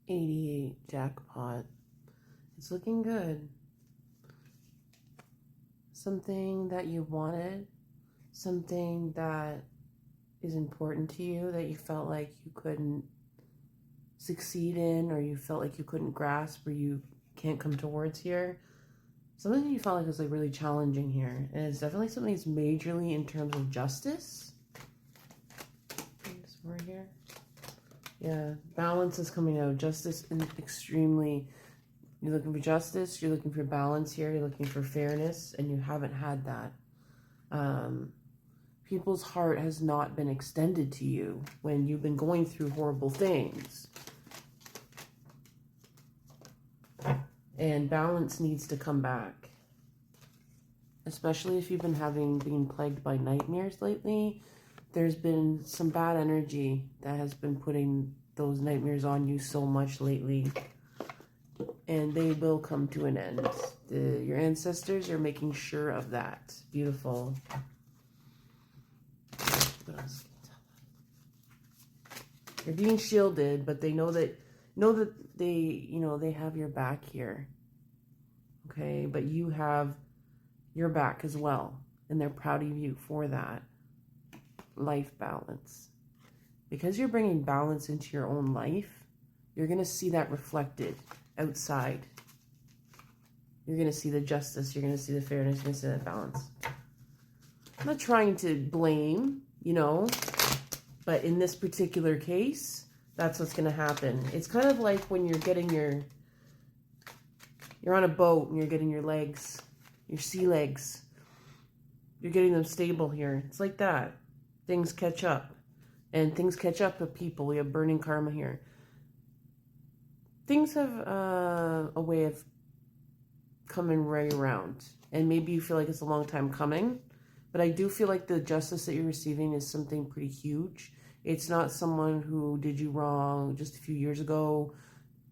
88 jackpot. It's looking good. Something that you wanted, something that is important to you that you felt like you couldn't succeed in, or you felt like you couldn't grasp, or you can't come towards here. Something that you felt like was like really challenging here. And it's definitely something that's majorly in terms of justice. More here. Yeah, balance is coming out. Justice is extremely, you're looking for justice, you're looking for balance here, you're looking for fairness, and you haven't had that. People's heart has not been extended to you when you've been going through horrible things. And balance needs to come back. Especially if you've been plagued by nightmares lately. There's been some bad energy that has been putting those nightmares on you so much lately. And they will come to an end. Your ancestors are making sure of that. Beautiful. What else? You're being shielded, but they know that they have your back here. Okay, but you have your back as well, and they're proud of you for that. Life balance. Because you're bringing balance into your own life, you're going to see that reflected outside. You're going to see the justice, you're going to see the fairness, you're going to see that balance. I'm not trying to blame, but in this particular case, that's what's going to happen. It's kind of like when you're getting you're on a boat and you're getting your legs, your sea legs. You're getting them stable here. It's like that. Things catch up. And things catch up with people. We have burning karma here. Things have a way of coming right around. And maybe you feel like it's a long time coming. But I do feel like the justice that you're receiving is something pretty huge. It's not someone who did you wrong just a few years ago.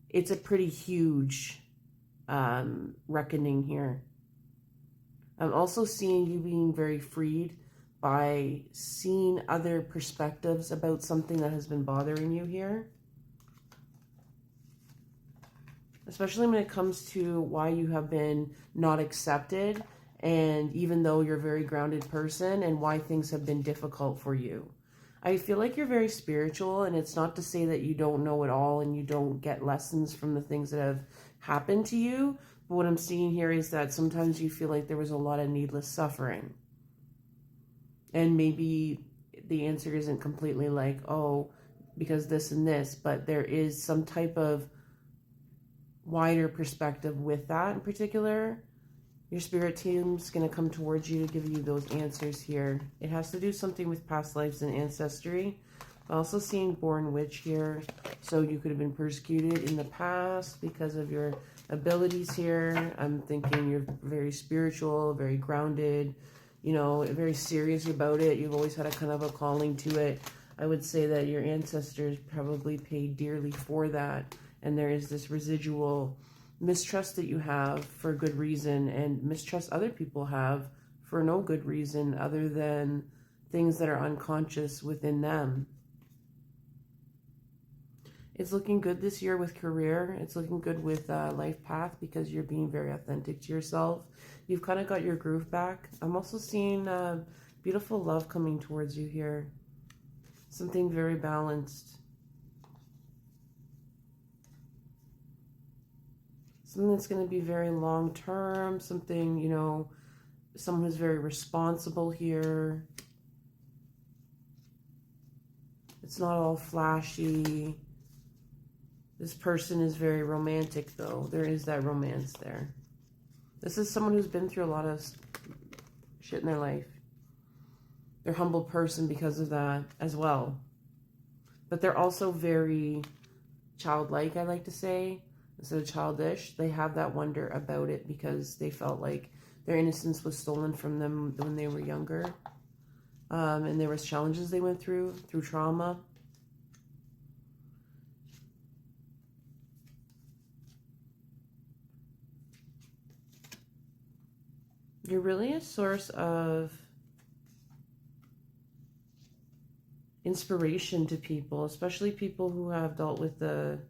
It's a pretty huge reckoning here. I'm also seeing you being very freed by seeing other perspectives about something that has been bothering you here. Especially when it comes to why you have been not accepted, and even though you're a very grounded person, and why things have been difficult for you. I feel like you're very spiritual, and it's not to say that you don't know it all and you don't get lessons from the things that have happened to you. But what I'm seeing here is that sometimes you feel like there was a lot of needless suffering. And maybe the answer isn't completely like, oh, because this and this, but there is some type of wider perspective with that in particular. Your spirit team's going to come towards you to give you those answers here. It has to do something with past lives and ancestry. I'm also seeing born witch here. So you could have been persecuted in the past because of your abilities here. I'm thinking you're very spiritual, very grounded, very serious about it. You've always had a kind of a calling to it. I would say that your ancestors probably paid dearly for that. And there is this residual mistrust that you have for good reason, and mistrust other people have for no good reason other than things that are unconscious within them. It's looking good this year with career. It's looking good with life path because you're being very authentic to yourself. You've kind of got your groove back. I'm also seeing beautiful love coming towards you here. Something very balanced. Something that's going to be very long-term, something, someone who's very responsible here. It's not all flashy. This person is very romantic, though. There is that romance there. This is someone who's been through a lot of shit in their life. They're a humble person because of that as well. But they're also very childlike, I like to say. Instead of childish, they have that wonder about it because they felt like their innocence was stolen from them when they were younger. And there was challenges they went through trauma. You're really a source of inspiration to people, especially people who have dealt with the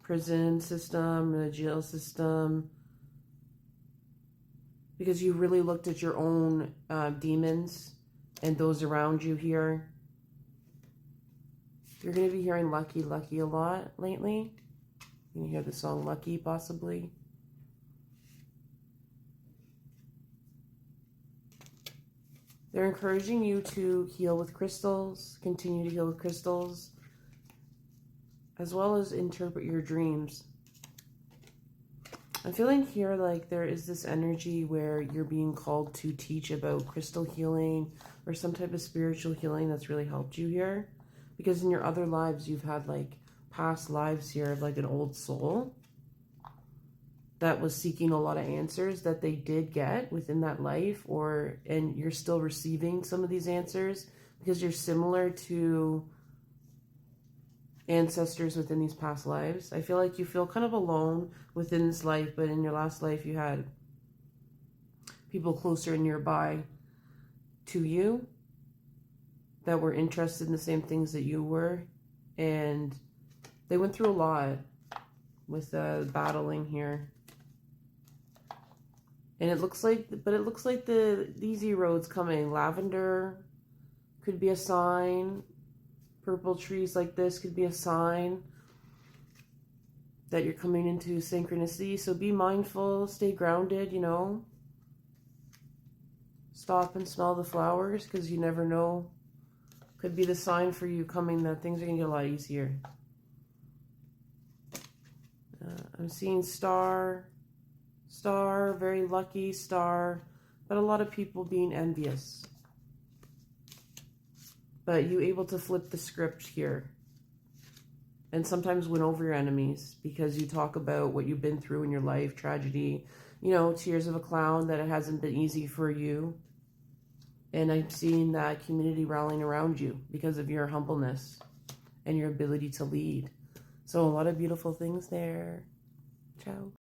prison system, the jail system, because you really looked at your own demons and those around you here. You're going to be hearing Lucky, Lucky a lot lately. You can hear the song Lucky, possibly. They're encouraging you to heal with crystals, continue to heal with crystals, as well as interpret your dreams. I'm feeling here like there is this energy where you're being called to teach about crystal healing or some type of spiritual healing that's really helped you here. Because in your other lives, you've had like past lives here of like an old soul that was seeking a lot of answers that they did get within that life, and you're still receiving some of these answers because you're similar to ancestors within these past lives. I feel like you feel kind of alone within this life, but in your last life you had people closer and nearby to you that were interested in the same things that you were, and they went through a lot with battling here. And it looks like, the easy road's coming. Lavender could be a sign. Purple trees like this could be a sign that you're coming into synchronicity. So be mindful, stay grounded, you know. Stop and smell the flowers, because you never know. Could be the sign for you coming that things are going to get a lot easier. I'm seeing star, very lucky star, but a lot of people being envious. But you able to flip the script here and sometimes win over your enemies because you talk about what you've been through in your life, tragedy, you know, tears of a clown, that it hasn't been easy for you. And I'm seeing that community rallying around you because of your humbleness and your ability to lead. So a lot of beautiful things there. Ciao.